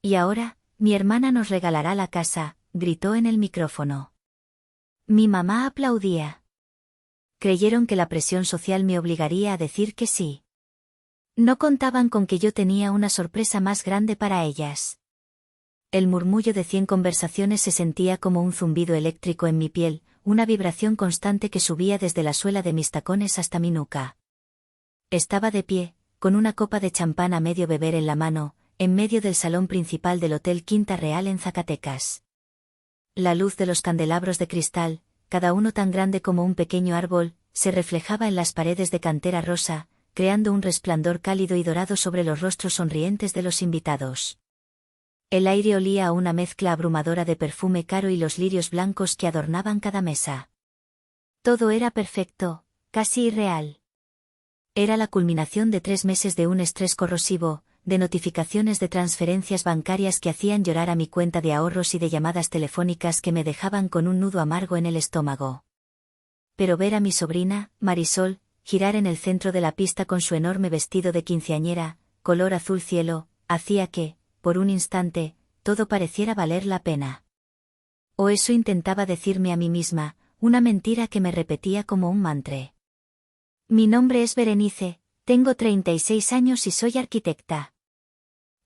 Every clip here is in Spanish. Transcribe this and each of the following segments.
Y ahora, mi hermana nos regalará la casa, gritó en el micrófono. Mi mamá aplaudía. Creyeron que la presión social me obligaría a decir que sí. No contaban con que yo tenía una sorpresa más grande para ellas. El murmullo de 100 conversaciones se sentía como un zumbido eléctrico en mi piel, una vibración constante que subía desde la suela de mis tacones hasta mi nuca. Estaba de pie, con una copa de champán a medio beber en la mano, en medio del salón principal del Hotel Quinta Real en Zacatecas. La luz de los candelabros de cristal, cada uno tan grande como un pequeño árbol, se reflejaba en las paredes de cantera rosa, creando un resplandor cálido y dorado sobre los rostros sonrientes de los invitados. El aire olía a una mezcla abrumadora de perfume caro y los lirios blancos que adornaban cada mesa. Todo era perfecto, casi irreal. Era la culminación de 3 meses de un estrés corrosivo, de notificaciones de transferencias bancarias que hacían llorar a mi cuenta de ahorros y de llamadas telefónicas que me dejaban con un nudo amargo en el estómago. Pero ver a mi sobrina, Marisol, girar en el centro de la pista con su enorme vestido de quinceañera, color azul cielo, hacía que, por un instante, todo pareciera valer la pena. O eso intentaba decirme a mí misma, una mentira que me repetía como un mantra. Mi nombre es Berenice, tengo 36 años y soy arquitecta.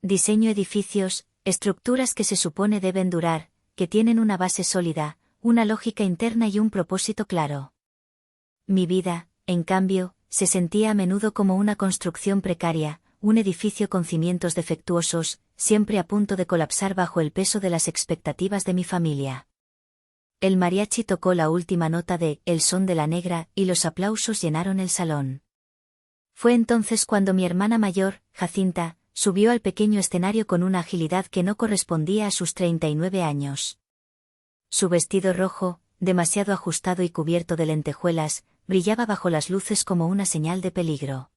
Diseño edificios, estructuras que se supone deben durar, que tienen una base sólida, una lógica interna y un propósito claro. Mi vida, en cambio, se sentía a menudo como una construcción precaria, un edificio con cimientos defectuosos, siempre a punto de colapsar bajo el peso de las expectativas de mi familia. El mariachi tocó la última nota de El son de la negra y los aplausos llenaron el salón. Fue entonces cuando mi hermana mayor, Jacinta, subió al pequeño escenario con una agilidad que no correspondía a sus 39 años. Su vestido rojo, demasiado ajustado y cubierto de lentejuelas, brillaba bajo las luces como una señal de peligro.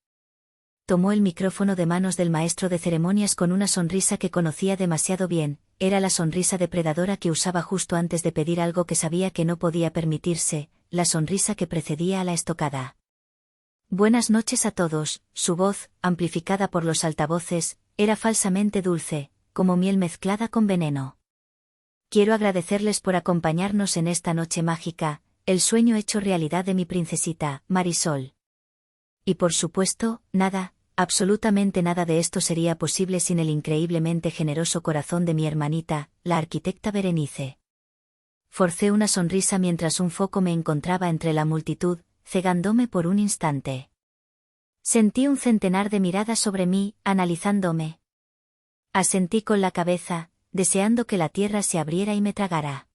Tomó el micrófono de manos del maestro de ceremonias con una sonrisa que conocía demasiado bien, era la sonrisa depredadora que usaba justo antes de pedir algo que sabía que no podía permitirse, la sonrisa que precedía a la estocada. Buenas noches a todos, su voz, amplificada por los altavoces, era falsamente dulce, como miel mezclada con veneno. Quiero agradecerles por acompañarnos en esta noche mágica, el sueño hecho realidad de mi princesita, Marisol. Y por supuesto, nada, absolutamente nada de esto sería posible sin el increíblemente generoso corazón de mi hermanita, la arquitecta Berenice. Forcé una sonrisa mientras un foco me encontraba entre la multitud, cegándome por un instante. Sentí un centenar de miradas sobre mí, analizándome. Asentí con la cabeza, deseando que la tierra se abriera y me tragara.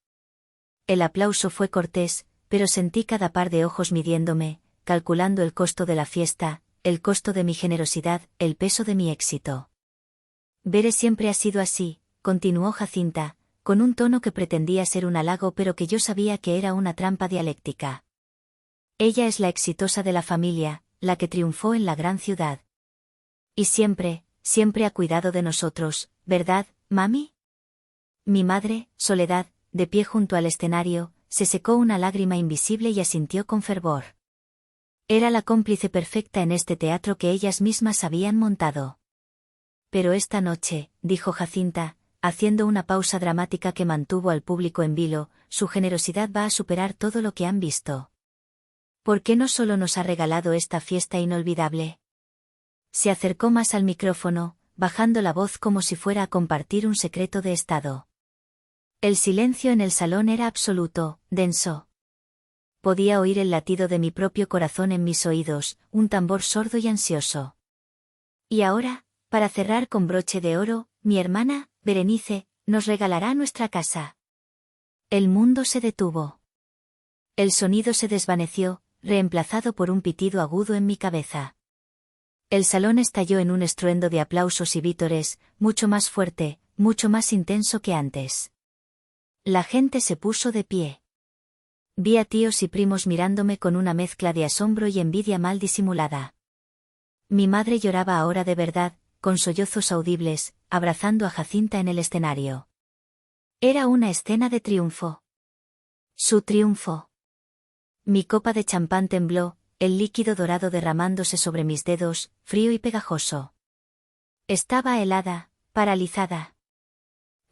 El aplauso fue cortés, pero sentí cada par de ojos midiéndome, calculando el costo de la fiesta, el costo de mi generosidad, el peso de mi éxito. Bere siempre ha sido así, continuó Jacinta, con un tono que pretendía ser un halago pero que yo sabía que era una trampa dialéctica. Ella es la exitosa de la familia, la que triunfó en la gran ciudad. Y siempre, siempre ha cuidado de nosotros, ¿verdad, mami? Mi madre, Soledad, de pie junto al escenario, se secó una lágrima invisible y asintió con fervor. Era la cómplice perfecta en este teatro que ellas mismas habían montado. Pero esta noche, dijo Jacinta, haciendo una pausa dramática que mantuvo al público en vilo, su generosidad va a superar todo lo que han visto. ¿Por qué no solo nos ha regalado esta fiesta inolvidable? Se acercó más al micrófono, bajando la voz como si fuera a compartir un secreto de estado. El silencio en el salón era absoluto, denso. Podía oír el latido de mi propio corazón en mis oídos, un tambor sordo y ansioso. Y ahora, para cerrar con broche de oro, mi hermana, Berenice, nos regalará nuestra casa. El mundo se detuvo. El sonido se desvaneció, reemplazado por un pitido agudo en mi cabeza. El salón estalló en un estruendo de aplausos y vítores, mucho más fuerte, mucho más intenso que antes. La gente se puso de pie. Vi a tíos y primos mirándome con una mezcla de asombro y envidia mal disimulada. Mi madre lloraba ahora de verdad, con sollozos audibles, abrazando a Jacinta en el escenario. Era una escena de triunfo. Su triunfo. Mi copa de champán tembló, el líquido dorado derramándose sobre mis dedos, frío y pegajoso. Estaba helada, paralizada.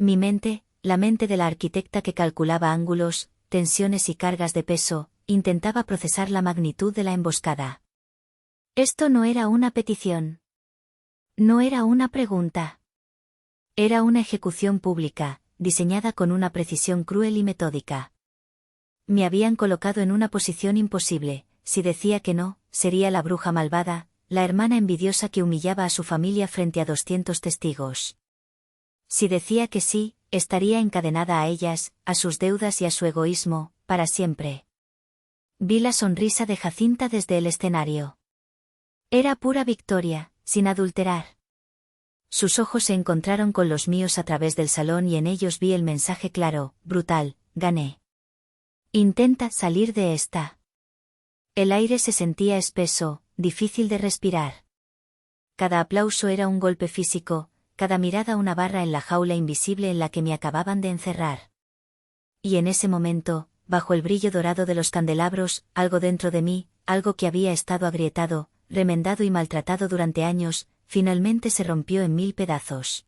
Mi mente, la mente de la arquitecta que calculaba ángulos, tensiones y cargas de peso, intentaba procesar la magnitud de la emboscada. Esto no era una petición. No era una pregunta. Era una ejecución pública, diseñada con una precisión cruel y metódica. Me habían colocado en una posición imposible. Si decía que no, sería la bruja malvada, la hermana envidiosa que humillaba a su familia frente a 200 testigos. Si decía que sí, estaría encadenada a ellas, a sus deudas y a su egoísmo, para siempre. Vi la sonrisa de Jacinta desde el escenario. Era pura victoria, sin adulterar. Sus ojos se encontraron con los míos a través del salón y en ellos vi el mensaje claro, brutal: gané. Intenta salir de esta. El aire se sentía espeso, difícil de respirar. Cada aplauso era un golpe físico, cada mirada una barra en la jaula invisible en la que me acababan de encerrar. Y en ese momento, bajo el brillo dorado de los candelabros, algo dentro de mí, algo que había estado agrietado, remendado y maltratado durante años, finalmente se rompió en 1000 pedazos.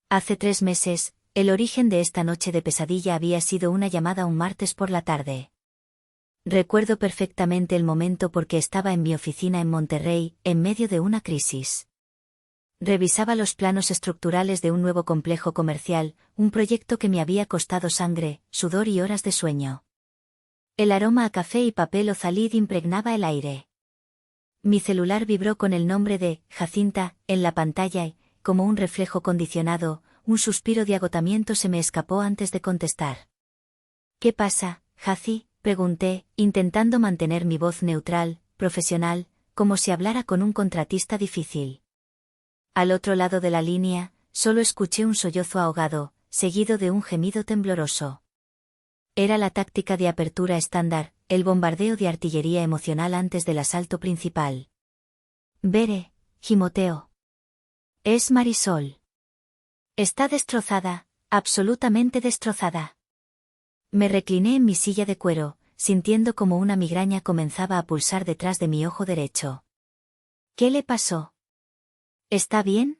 Hace 3 meses, el origen de esta noche de pesadilla había sido una llamada un martes por la tarde. Recuerdo perfectamente el momento porque estaba en mi oficina en Monterrey, en medio de una crisis. Revisaba los planos estructurales de un nuevo complejo comercial, un proyecto que me había costado sangre, sudor y horas de sueño. El aroma a café y papel ozalid impregnaba el aire. Mi celular vibró con el nombre de Jacinta en la pantalla y, como un reflejo condicionado, un suspiro de agotamiento se me escapó antes de contestar. ¿Qué pasa, Jaci?, pregunté, intentando mantener mi voz neutral, profesional, como si hablara con un contratista difícil. Al otro lado de la línea, solo escuché un sollozo ahogado, seguido de un gemido tembloroso. Era la táctica de apertura estándar, el bombardeo de artillería emocional antes del asalto principal. Bere, gimoteó. Es Marisol. Está destrozada, absolutamente destrozada. Me recliné en mi silla de cuero, sintiendo como una migraña comenzaba a pulsar detrás de mi ojo derecho. ¿Qué le pasó? ¿Está bien?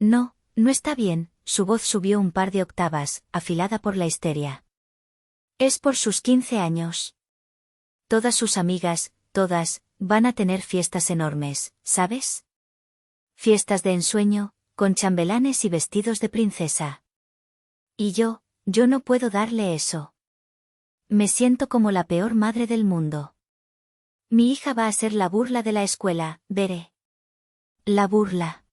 No, no está bien, su voz subió un par de octavas, afilada por la histeria. Es por sus 15 años. Todas sus amigas, todas, van a tener fiestas enormes, ¿sabes? Fiestas de ensueño, con chambelanes y vestidos de princesa. Y yo no puedo darle eso. Me siento como la peor madre del mundo. Mi hija va a ser la burla de la escuela, Bere. La burla.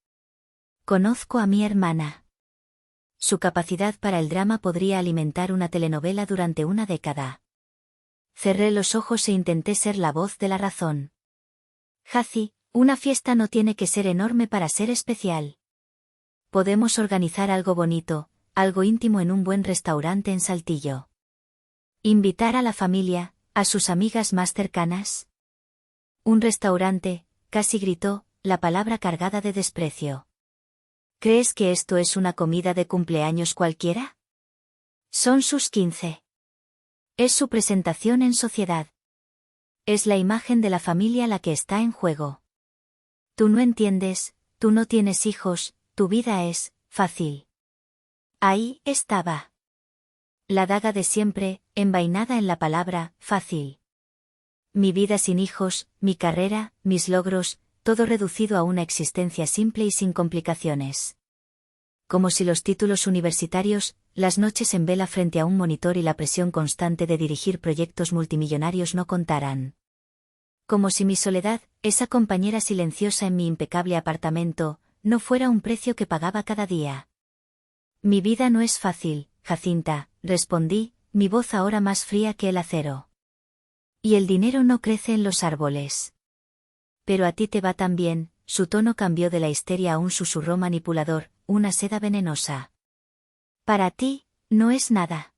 Conozco a mi hermana. Su capacidad para el drama podría alimentar una telenovela durante una década. Cerré los ojos e intenté ser la voz de la razón. Jaci, una fiesta no tiene que ser enorme para ser especial. Podemos organizar algo bonito, algo íntimo en un buen restaurante en Saltillo. Invitar a la familia, a sus amigas más cercanas. Un restaurante, casi gritó, la palabra cargada de desprecio. ¿Crees que esto es una comida de cumpleaños cualquiera? Son sus 15. Es su presentación en sociedad. Es la imagen de la familia la que está en juego. Tú no entiendes, tú no tienes hijos, tu vida es fácil. Ahí estaba. La daga de siempre, envainada en la palabra fácil. Mi vida sin hijos, mi carrera, mis logros, todo reducido a una existencia simple y sin complicaciones. Como si los títulos universitarios, las noches en vela frente a un monitor y la presión constante de dirigir proyectos multimillonarios no contaran. Como si mi soledad, esa compañera silenciosa en mi impecable apartamento, no fuera un precio que pagaba cada día. Mi vida no es fácil, Jacinta, respondí, mi voz ahora más fría que el acero. Y el dinero no crece en los árboles. Pero a ti te va tan bien, su tono cambió de la histeria a un susurro manipulador, una seda venenosa. Para ti, no es nada.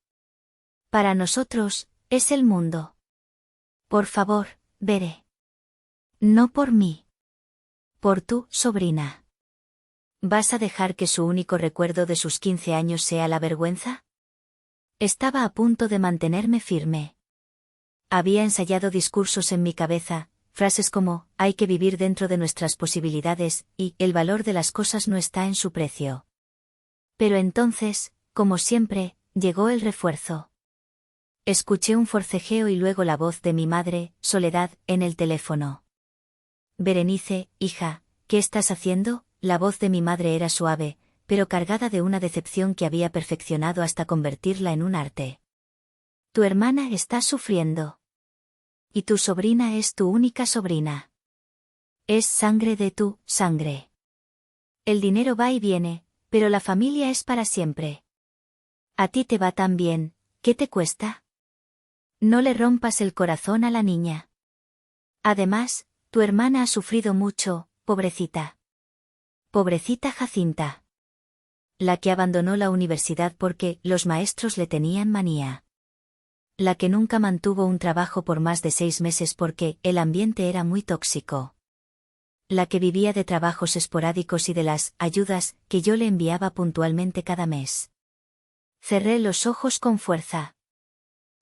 Para nosotros, es el mundo. Por favor, Bere. No por mí. Por tu sobrina. ¿Vas a dejar que su único recuerdo de sus 15 años sea la vergüenza? Estaba a punto de mantenerme firme. Había ensayado discursos en mi cabeza, frases como, hay que vivir dentro de nuestras posibilidades, y, el valor de las cosas no está en su precio. Pero entonces, como siempre, llegó el refuerzo. Escuché un forcejeo y luego la voz de mi madre, Soledad, en el teléfono. Berenice, hija, ¿qué estás haciendo? La voz de mi madre era suave, pero cargada de una decepción que había perfeccionado hasta convertirla en un arte. Tu hermana está sufriendo. Y tu sobrina es tu única sobrina. Es sangre de tu sangre. El dinero va y viene, pero la familia es para siempre. A ti te va tan bien, ¿qué te cuesta? No le rompas el corazón a la niña. Además, tu hermana ha sufrido mucho, pobrecita. Pobrecita Jacinta. La que abandonó la universidad porque los maestros le tenían manía. La que nunca mantuvo un trabajo por más de 6 meses porque el ambiente era muy tóxico. La que vivía de trabajos esporádicos y de las ayudas que yo le enviaba puntualmente cada mes. Cerré los ojos con fuerza.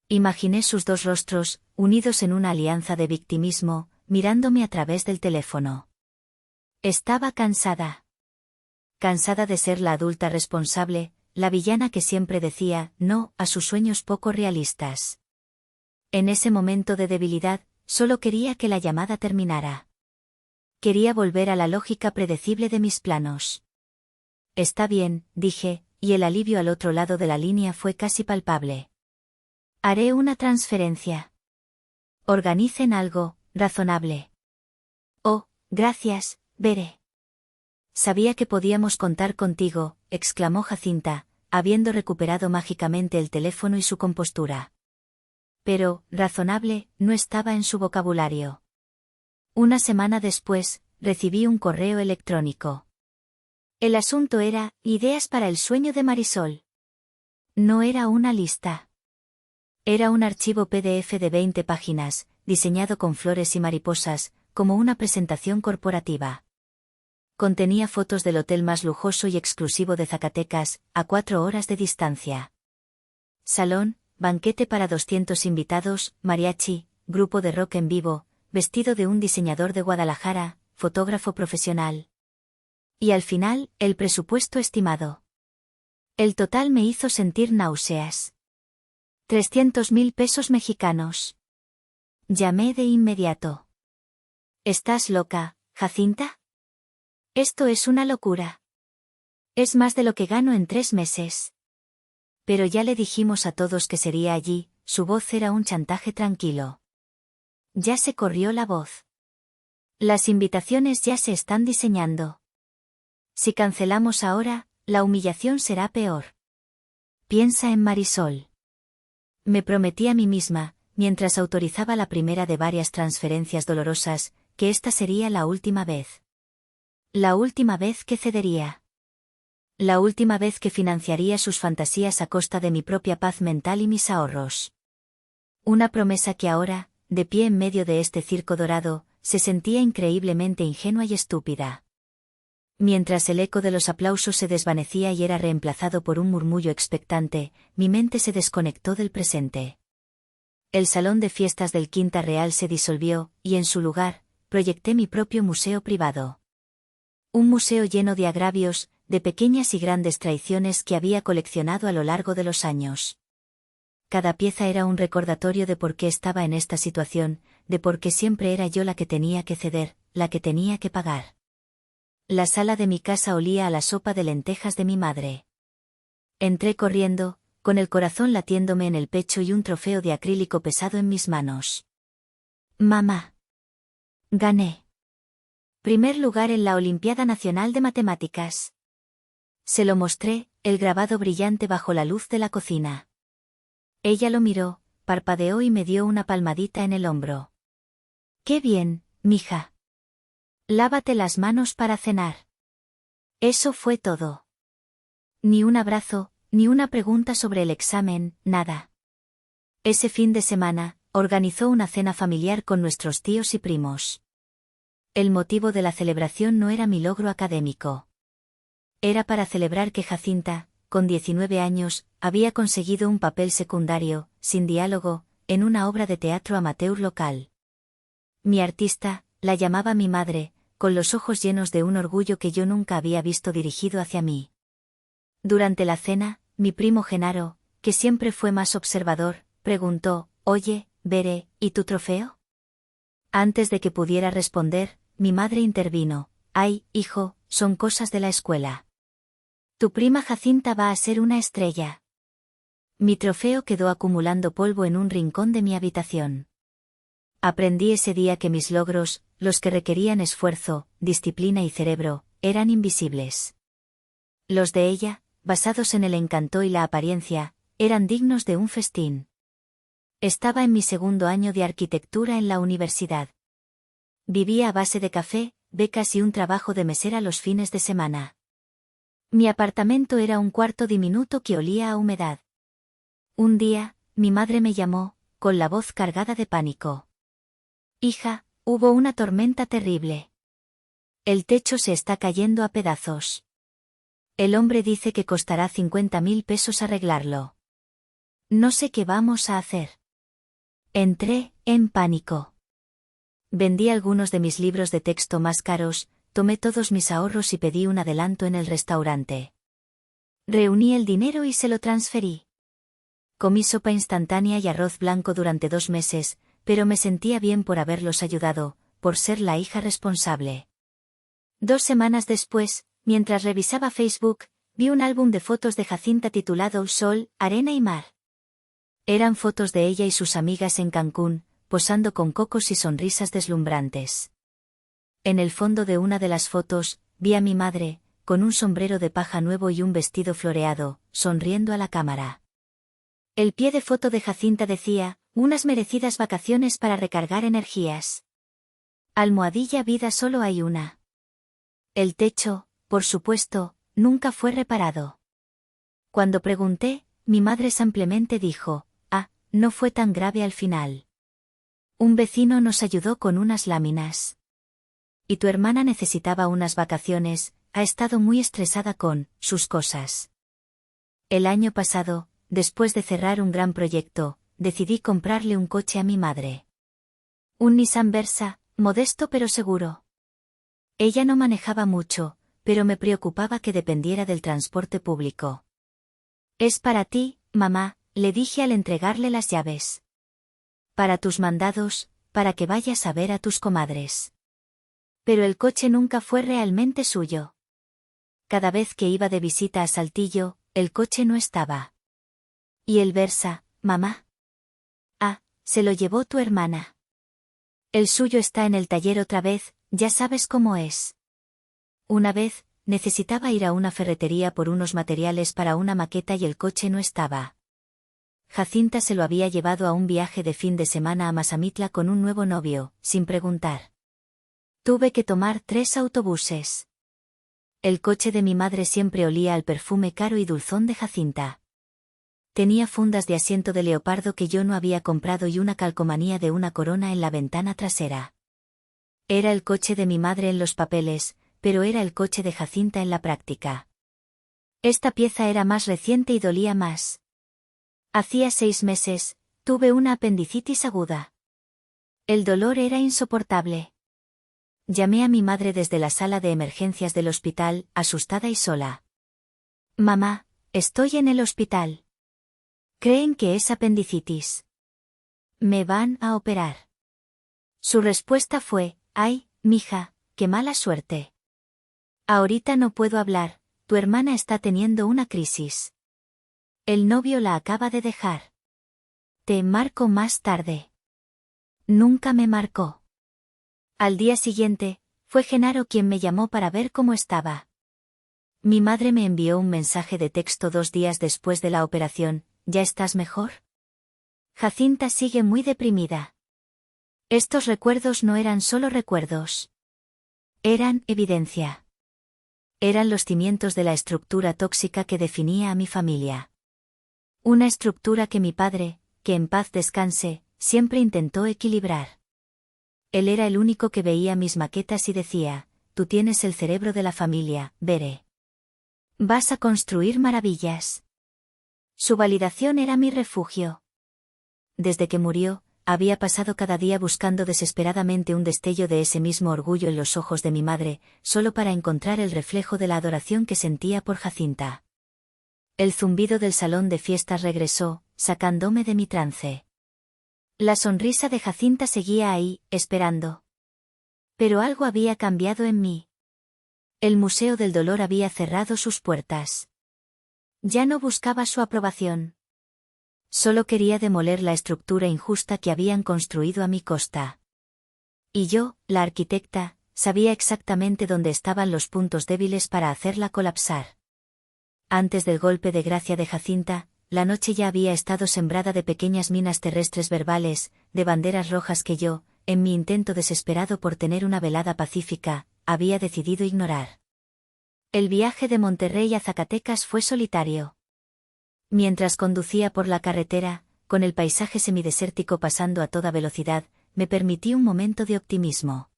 Imaginé sus dos rostros, unidos en una alianza de victimismo, mirándome a través del teléfono. Estaba cansada. Cansada de ser la adulta responsable, la villana que siempre decía no a sus sueños poco realistas. En ese momento de debilidad, solo quería que la llamada terminara. Quería volver a la lógica predecible de mis planos. Está bien, dije, y el alivio al otro lado de la línea fue casi palpable. Haré una transferencia. Organicen algo razonable. Oh, gracias, Bere. Sabía que podíamos contar contigo, exclamó Jacinta, habiendo recuperado mágicamente el teléfono y su compostura. Pero, razonable, no estaba en su vocabulario. Una semana después, recibí un correo electrónico. El asunto era, ideas para el sueño de Marisol. No era una lista. Era un archivo PDF de 20 páginas, diseñado con flores y mariposas, como una presentación corporativa. Contenía fotos del hotel más lujoso y exclusivo de Zacatecas, a 4 horas de distancia. Salón, banquete para 200 invitados, mariachi, grupo de rock en vivo, vestido de un diseñador de Guadalajara, fotógrafo profesional. Y al final, el presupuesto estimado. El total me hizo sentir náuseas. 300.000 pesos mexicanos. Llamé de inmediato. ¿Estás loca, Jacinta? Esto es una locura. Es más de lo que gano en 3 meses. Pero ya le dijimos a todos que sería allí, su voz era un chantaje tranquilo. Ya se corrió la voz. Las invitaciones ya se están diseñando. Si cancelamos ahora, la humillación será peor. Piensa en Marisol. Me prometí a mí misma, mientras autorizaba la primera de varias transferencias dolorosas, que esta sería la última vez. La última vez que cedería. La última vez que financiaría sus fantasías a costa de mi propia paz mental y mis ahorros. Una promesa que ahora, de pie en medio de este circo dorado, se sentía increíblemente ingenua y estúpida. Mientras el eco de los aplausos se desvanecía y era reemplazado por un murmullo expectante, mi mente se desconectó del presente. El salón de fiestas del Quinta Real se disolvió, y en su lugar, proyecté mi propio museo privado. Un museo lleno de agravios, de pequeñas y grandes traiciones que había coleccionado a lo largo de los años. Cada pieza era un recordatorio de por qué estaba en esta situación, de por qué siempre era yo la que tenía que ceder, la que tenía que pagar. La sala de mi casa olía a la sopa de lentejas de mi madre. Entré corriendo, con el corazón latiéndome en el pecho y un trofeo de acrílico pesado en mis manos. Mamá. Gané. Primer lugar en la Olimpiada Nacional de Matemáticas. Se lo mostré, el grabado brillante bajo la luz de la cocina. Ella lo miró, parpadeó y me dio una palmadita en el hombro. ¡Qué bien, mija! Lávate las manos para cenar. Eso fue todo. Ni un abrazo, ni una pregunta sobre el examen, nada. Ese fin de semana, organizó una cena familiar con nuestros tíos y primos. El motivo de la celebración no era mi logro académico. Era para celebrar que Jacinta, con 19 años, había conseguido un papel secundario, sin diálogo, en una obra de teatro amateur local. Mi artista, la llamaba mi madre, con los ojos llenos de un orgullo que yo nunca había visto dirigido hacia mí. Durante la cena, mi primo Genaro, que siempre fue más observador, preguntó, «Oye, Bere, ¿y tu trofeo?». Antes de que pudiera responder, mi madre intervino, «Ay, hijo, son cosas de la escuela. Tu prima Jacinta va a ser una estrella». Mi trofeo quedó acumulando polvo en un rincón de mi habitación. Aprendí ese día que mis logros, los que requerían esfuerzo, disciplina y cerebro, eran invisibles. Los de ella, basados en el encanto y la apariencia, eran dignos de un festín. Estaba en mi segundo año de arquitectura en la universidad. Vivía a base de café, becas y un trabajo de mesera los fines de semana. Mi apartamento era un cuarto diminuto que olía a humedad. Un día, mi madre me llamó, con la voz cargada de pánico. «Hija, hubo una tormenta terrible. El techo se está cayendo a pedazos. El hombre dice que costará 50.000 pesos arreglarlo. No sé qué vamos a hacer». Entré en pánico. Vendí algunos de mis libros de texto más caros, tomé todos mis ahorros y pedí un adelanto en el restaurante. Reuní el dinero y se lo transferí. Comí sopa instantánea y arroz blanco durante 2 meses, pero me sentía bien por haberlos ayudado, por ser la hija responsable. 2 semanas después, mientras revisaba Facebook, vi un álbum de fotos de Jacinta titulado Sol, Arena y Mar. Eran fotos de ella y sus amigas en Cancún, posando con cocos y sonrisas deslumbrantes. En el fondo de una de las fotos, vi a mi madre, con un sombrero de paja nuevo y un vestido floreado, sonriendo a la cámara. El pie de foto de Jacinta decía, «Unas merecidas vacaciones para recargar energías. Almohadilla vida solo hay una». El techo, por supuesto, nunca fue reparado. Cuando pregunté, mi madre simplemente dijo, «Ah, no fue tan grave al final. Un vecino nos ayudó con unas láminas. Y tu hermana necesitaba unas vacaciones, ha estado muy estresada con sus cosas». El año pasado, después de cerrar un gran proyecto, decidí comprarle un coche a mi madre. Un Nissan Versa, modesto pero seguro. Ella no manejaba mucho, pero me preocupaba que dependiera del transporte público. «Es para ti, mamá», le dije al entregarle las llaves. «Para tus mandados, para que vayas a ver a tus comadres». Pero el coche nunca fue realmente suyo. Cada vez que iba de visita a Saltillo, el coche no estaba. «¿Y el Versa, mamá?». «Ah, se lo llevó tu hermana. El suyo está en el taller otra vez, ya sabes cómo es». Una vez, necesitaba ir a una ferretería por unos materiales para una maqueta y el coche no estaba. Jacinta se lo había llevado a un viaje de fin de semana a Mazamitla con un nuevo novio, sin preguntar. Tuve que tomar 3 autobuses. El coche de mi madre siempre olía al perfume caro y dulzón de Jacinta. Tenía fundas de asiento de leopardo que yo no había comprado y una calcomanía de una corona en la ventana trasera. Era el coche de mi madre en los papeles, pero era el coche de Jacinta en la práctica. Esta pieza era más reciente y dolía más. Hacía 6 meses, tuve una apendicitis aguda. El dolor era insoportable. Llamé a mi madre desde la sala de emergencias del hospital, asustada y sola. «Mamá, estoy en el hospital. Creen que es apendicitis. Me van a operar». Su respuesta fue, «Ay, mija, qué mala suerte. Ahorita no puedo hablar, tu hermana está teniendo una crisis. El novio la acaba de dejar. Te marco más tarde». Nunca me marcó. Al día siguiente, fue Genaro quien me llamó para ver cómo estaba. Mi madre me envió un mensaje de texto 2 días después de la operación, «¿Ya estás mejor?». Jacinta sigue muy deprimida. Estos recuerdos no eran solo recuerdos. Eran evidencia. Eran los cimientos de la estructura tóxica que definía a mi familia. Una estructura que mi padre, que en paz descanse, siempre intentó equilibrar. Él era el único que veía mis maquetas y decía, «Tú tienes el cerebro de la familia, Bere. Vas a construir maravillas». Su validación era mi refugio. Desde que murió, había pasado cada día buscando desesperadamente un destello de ese mismo orgullo en los ojos de mi madre, solo para encontrar el reflejo de la adoración que sentía por Jacinta. El zumbido del salón de fiestas regresó, sacándome de mi trance. La sonrisa de Jacinta seguía ahí, esperando. Pero algo había cambiado en mí. El Museo del Dolor había cerrado sus puertas. Ya no buscaba su aprobación. Solo quería demoler la estructura injusta que habían construido a mi costa. Y yo, la arquitecta, sabía exactamente dónde estaban los puntos débiles para hacerla colapsar. Antes del golpe de gracia de Jacinta, la noche ya había estado sembrada de pequeñas minas terrestres verbales, de banderas rojas que yo, en mi intento desesperado por tener una velada pacífica, había decidido ignorar. El viaje de Monterrey a Zacatecas fue solitario. Mientras conducía por la carretera, con el paisaje semidesértico pasando a toda velocidad, me permití un momento de optimismo.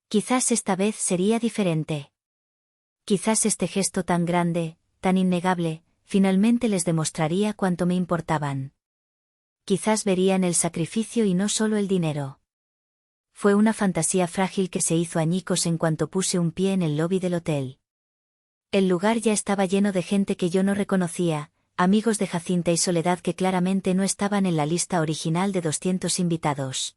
Quizás esta vez sería diferente. Quizás este gesto tan grande, tan innegable, finalmente les demostraría cuánto me importaban. Quizás verían el sacrificio y no solo el dinero. Fue una fantasía frágil que se hizo añicos en cuanto puse un pie en el lobby del hotel. El lugar ya estaba lleno de gente que yo no reconocía, amigos de Jacinta y Soledad que claramente no estaban en la lista original de 200 invitados.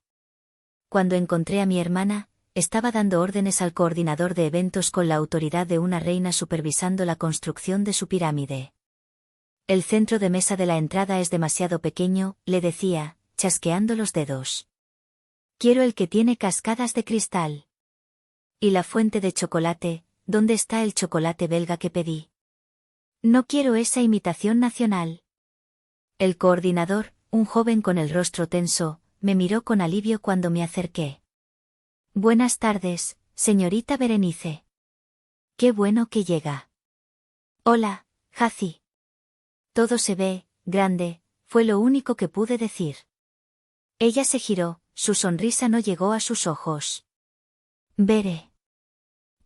Cuando encontré a mi hermana, estaba dando órdenes al coordinador de eventos con la autoridad de una reina supervisando la construcción de su pirámide. El centro de mesa de la entrada es demasiado pequeño, le decía, chasqueando los dedos. Quiero el que tiene cascadas de cristal. ¿Y la fuente de chocolate? ¿Dónde está el chocolate belga que pedí? No quiero esa imitación nacional. El coordinador, un joven con el rostro tenso, me miró con alivio cuando me acerqué. Buenas tardes, señorita Berenice. Qué bueno que llega. Hola, Jaci. Todo se ve, grande, fue lo único que pude decir. Ella se giró, su sonrisa no llegó a sus ojos. Bere.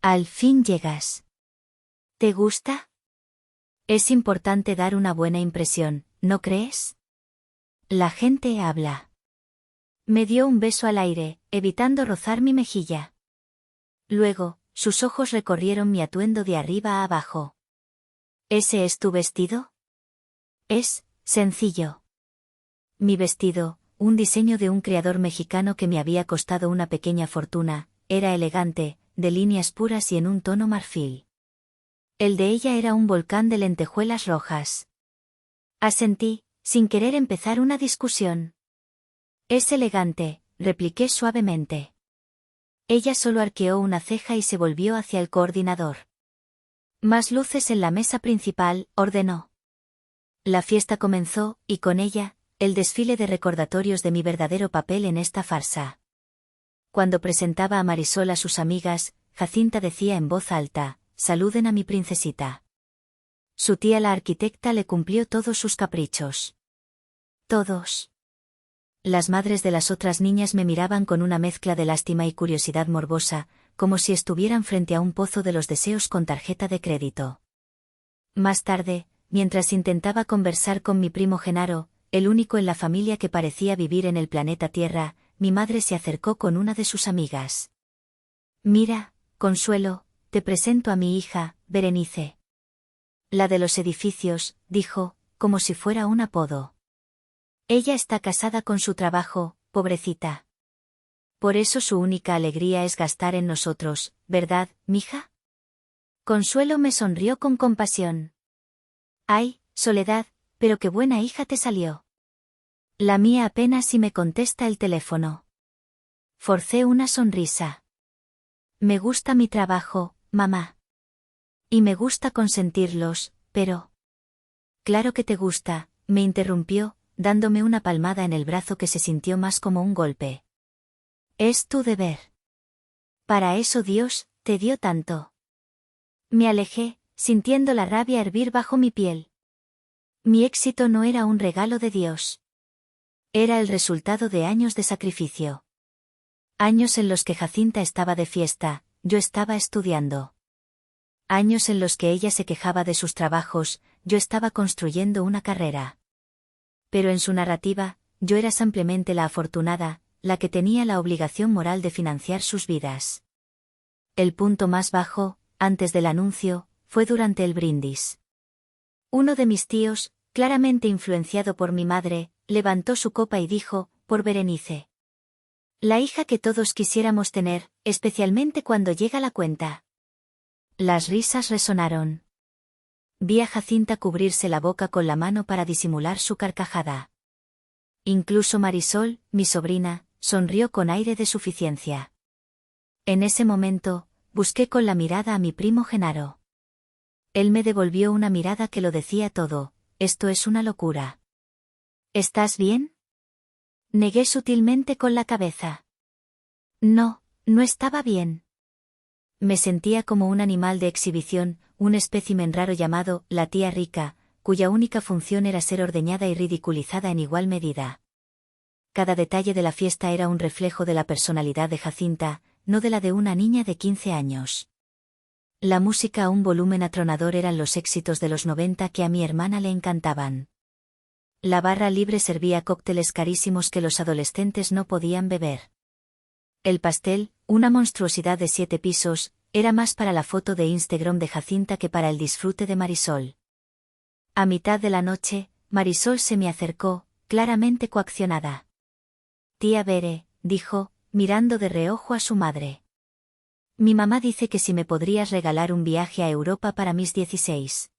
Al fin llegas. ¿Te gusta? Es importante dar una buena impresión, ¿no crees? La gente habla. Me dio un beso al aire, evitando rozar mi mejilla. Luego, sus ojos recorrieron mi atuendo de arriba a abajo. ¿Ese es tu vestido? Es sencillo. Mi vestido, un diseño de un creador mexicano que me había costado una pequeña fortuna, era elegante, de líneas puras y en un tono marfil. El de ella era un volcán de lentejuelas rojas. Asentí, sin querer empezar una discusión. Es elegante, repliqué suavemente. Ella solo arqueó una ceja y se volvió hacia el coordinador. Más luces en la mesa principal, ordenó. La fiesta comenzó, y con ella, el desfile de recordatorios de mi verdadero papel en esta farsa. Cuando presentaba a Marisol a sus amigas, Jacinta decía en voz alta, saluden a mi princesita. Su tía la arquitecta le cumplió todos sus caprichos. Todos. Las madres de las otras niñas me miraban con una mezcla de lástima y curiosidad morbosa, como si estuvieran frente a un pozo de los deseos con tarjeta de crédito. Más tarde, mientras intentaba conversar con mi primo Genaro, el único en la familia que parecía vivir en el planeta Tierra, mi madre se acercó con una de sus amigas. Mira, Consuelo, te presento a mi hija, Berenice. La de los edificios, dijo, como si fuera un apodo. Ella está casada con su trabajo, pobrecita. Por eso su única alegría es gastar en nosotros, ¿verdad, mija? Consuelo me sonrió con compasión. Ay, Soledad, pero qué buena hija te salió. La mía apenas si me contesta el teléfono. Forcé una sonrisa. Me gusta mi trabajo, mamá. Y me gusta consentirlos, pero... Claro que te gusta, me interrumpió, dándome una palmada en el brazo que se sintió más como un golpe. Es tu deber. Para eso Dios te dio tanto. Me alejé, sintiendo la rabia hervir bajo mi piel. Mi éxito no era un regalo de Dios. Era el resultado de años de sacrificio. Años en los que Jacinta estaba de fiesta, yo estaba estudiando. Años en los que ella se quejaba de sus trabajos, yo estaba construyendo una carrera. Pero en su narrativa, yo era simplemente la afortunada, la que tenía la obligación moral de financiar sus vidas. El punto más bajo, antes del anuncio, fue durante el brindis. Uno de mis tíos, claramente influenciado por mi madre, levantó su copa y dijo, por Berenice. La hija que todos quisiéramos tener, especialmente cuando llega la cuenta. Las risas resonaron. Vi a Jacinta cubrirse la boca con la mano para disimular su carcajada. Incluso Marisol, mi sobrina, sonrió con aire de suficiencia. En ese momento, busqué con la mirada a mi primo Genaro. Él me devolvió una mirada que lo decía todo, esto es una locura. ¿Estás bien? Negué sutilmente con la cabeza. No, no estaba bien. Me sentía como un animal de exhibición, un espécimen raro llamado la tía rica, cuya única función era ser ordeñada y ridiculizada en igual medida. Cada detalle de la fiesta era un reflejo de la personalidad de Jacinta, no de la de una niña de 15 años. La música a un volumen atronador eran los éxitos de los 90 que a mi hermana le encantaban. La barra libre servía cócteles carísimos que los adolescentes no podían beber. El pastel, una monstruosidad de 7 pisos, era más para la foto de Instagram de Jacinta que para el disfrute de Marisol. A mitad de la noche, Marisol se me acercó, claramente coaccionada. Tía Bere, dijo, mirando de reojo a su madre. Mi mamá dice que si me podrías regalar un viaje a Europa para mis 16.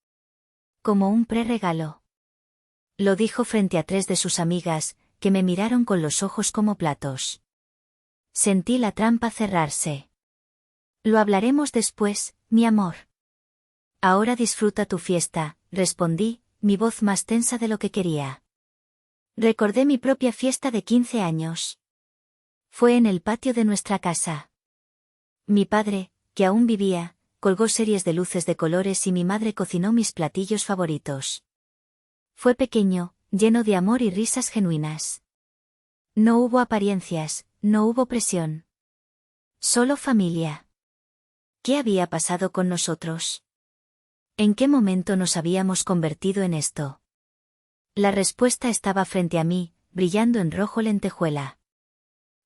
Como un preregalo. Lo dijo frente a 3 de sus amigas, que me miraron con los ojos como platos. Sentí la trampa cerrarse. Lo hablaremos después, mi amor. Ahora disfruta tu fiesta, respondí, mi voz más tensa de lo que quería. Recordé mi propia fiesta de 15 años. Fue en el patio de nuestra casa. Mi padre, que aún vivía, colgó series de luces de colores y mi madre cocinó mis platillos favoritos. Fue pequeño, lleno de amor y risas genuinas. No hubo apariencias, no hubo presión. Solo familia. ¿Qué había pasado con nosotros? ¿En qué momento nos habíamos convertido en esto? La respuesta estaba frente a mí, brillando en rojo lentejuela.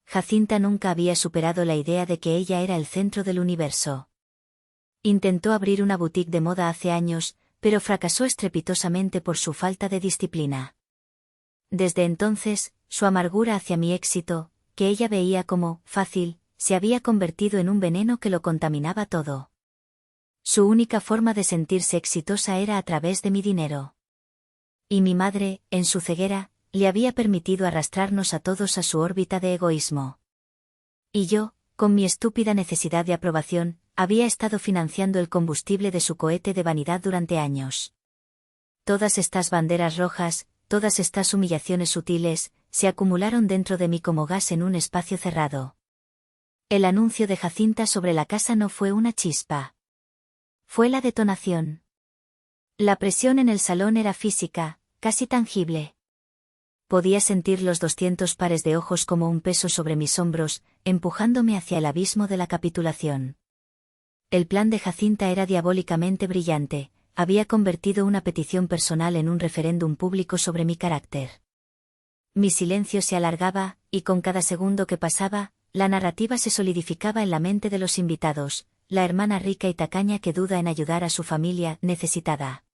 Jacinta nunca había superado la idea de que ella era el centro del universo. Intentó abrir una boutique de moda hace años, pero fracasó estrepitosamente por su falta de disciplina. Desde entonces, su amargura hacia mi éxito, que ella veía como fácil, se había convertido en un veneno que lo contaminaba todo. Su única forma de sentirse exitosa era a través de mi dinero. Y mi madre, en su ceguera, le había permitido arrastrarnos a todos a su órbita de egoísmo. Y yo, con mi estúpida necesidad de aprobación, había estado financiando el combustible de su cohete de vanidad durante años. Todas estas banderas rojas, todas estas humillaciones sutiles, se acumularon dentro de mí como gas en un espacio cerrado. El anuncio de Jacinta sobre la casa no fue una chispa. Fue la detonación. La presión en el salón era física, casi tangible. Podía sentir los 200 pares de ojos como un peso sobre mis hombros, empujándome hacia el abismo de la capitulación. El plan de Jacinta era diabólicamente brillante, había convertido una petición personal en un referéndum público sobre mi carácter. Mi silencio se alargaba, y con cada segundo que pasaba, la narrativa se solidificaba en la mente de los invitados, la hermana rica y tacaña que duda en ayudar a su familia necesitada.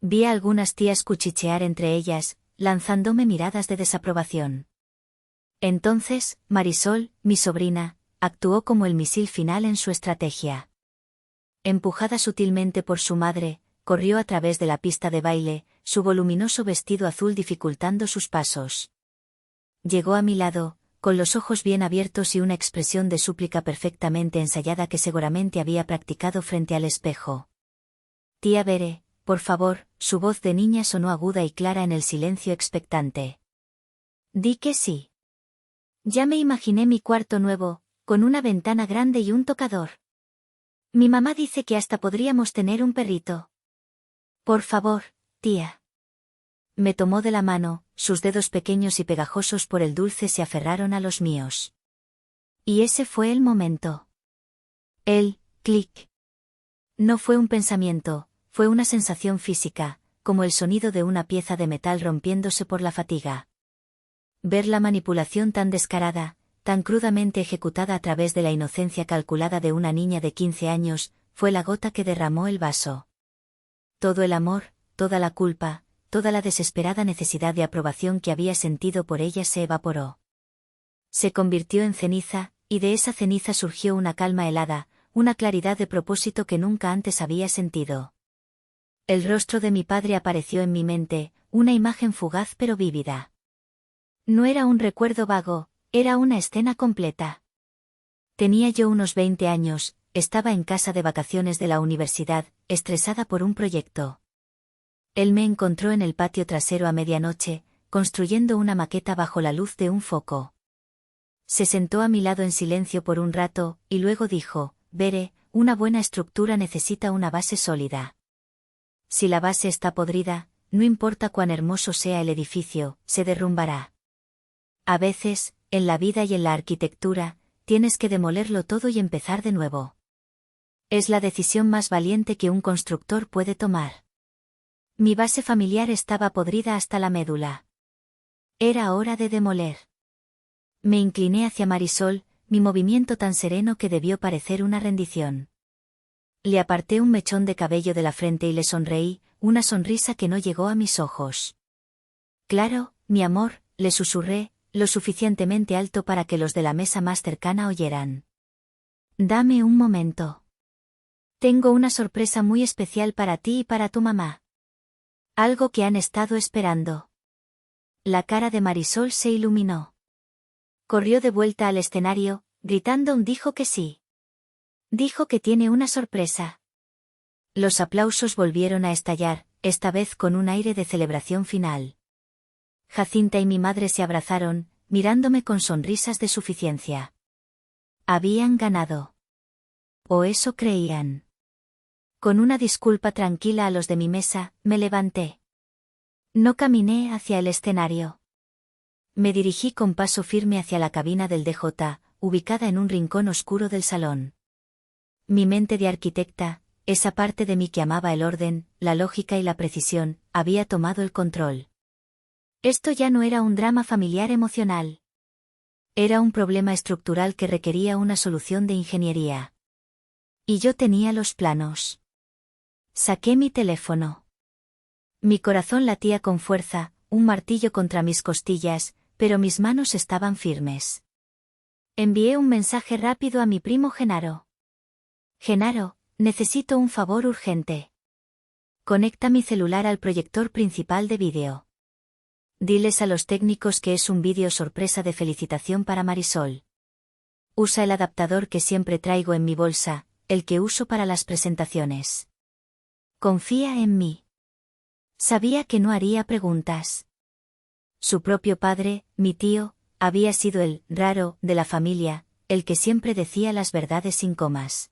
Vi a algunas tías cuchichear entre ellas, lanzándome miradas de desaprobación. Entonces, Marisol, mi sobrina, actuó como el misil final en su estrategia. Empujada sutilmente por su madre, corrió a través de la pista de baile, su voluminoso vestido azul dificultando sus pasos. Llegó a mi lado, con los ojos bien abiertos y una expresión de súplica perfectamente ensayada que seguramente había practicado frente al espejo. Tía Bere, por favor, su voz de niña sonó aguda y clara en el silencio expectante. Di que sí. Ya me imaginé mi cuarto nuevo, con una ventana grande y un tocador. Mi mamá dice que hasta podríamos tener un perrito. Por favor, tía. Me tomó de la mano, sus dedos pequeños y pegajosos por el dulce se aferraron a los míos. Y ese fue el momento. El clic. No fue un pensamiento, fue una sensación física, como el sonido de una pieza de metal rompiéndose por la fatiga. Ver la manipulación tan descarada, tan crudamente ejecutada a través de la inocencia calculada de una niña de 15 años, fue la gota que derramó el vaso. Todo el amor, toda la culpa, toda la desesperada necesidad de aprobación que había sentido por ella se evaporó. Se convirtió en ceniza, y de esa ceniza surgió una calma helada, una claridad de propósito que nunca antes había sentido. El rostro de mi padre apareció en mi mente, una imagen fugaz pero vívida. No era un recuerdo vago, era una escena completa. Tenía yo unos 20 años, estaba en casa de vacaciones de la universidad, estresada por un proyecto. Él me encontró en el patio trasero a medianoche, construyendo una maqueta bajo la luz de un foco. Se sentó a mi lado en silencio por un rato, y luego dijo: «Veré, una buena estructura necesita una base sólida. Si la base está podrida, no importa cuán hermoso sea el edificio, se derrumbará. A veces, en la vida y en la arquitectura, tienes que demolerlo todo y empezar de nuevo. Es la decisión más valiente que un constructor puede tomar». Mi base familiar estaba podrida hasta la médula. Era hora de demoler. Me incliné hacia Marisol, mi movimiento tan sereno que debió parecer una rendición. Le aparté un mechón de cabello de la frente y le sonreí, una sonrisa que no llegó a mis ojos. «Claro, mi amor», le susurré, lo suficientemente alto para que los de la mesa más cercana oyeran. «Dame un momento. Tengo una sorpresa muy especial para ti y para tu mamá. Algo que han estado esperando». La cara de Marisol se iluminó. Corrió de vuelta al escenario, gritando: «Dijo que sí. Dijo que tiene una sorpresa». Los aplausos volvieron a estallar, esta vez con un aire de celebración final. Jacinta y mi madre se abrazaron, mirándome con sonrisas de suficiencia. Habían ganado. O eso creían. Con una disculpa tranquila a los de mi mesa, me levanté. No caminé hacia el escenario. Me dirigí con paso firme hacia la cabina del DJ, ubicada en un rincón oscuro del salón. Mi mente de arquitecta, esa parte de mí que amaba el orden, la lógica y la precisión, había tomado el control. Esto ya no era un drama familiar emocional. Era un problema estructural que requería una solución de ingeniería. Y yo tenía los planos. Saqué mi teléfono. Mi corazón latía con fuerza, un martillo contra mis costillas, pero mis manos estaban firmes. Envié un mensaje rápido a mi primo Genaro. «Genaro, necesito un favor urgente. Conecta mi celular al proyector principal de vídeo. Diles a los técnicos que es un vídeo sorpresa de felicitación para Marisol. Usa el adaptador que siempre traigo en mi bolsa, el que uso para las presentaciones. Confía en mí». Sabía que no haría preguntas. Su propio padre, mi tío, había sido el raro de la familia, el que siempre decía las verdades sin comas.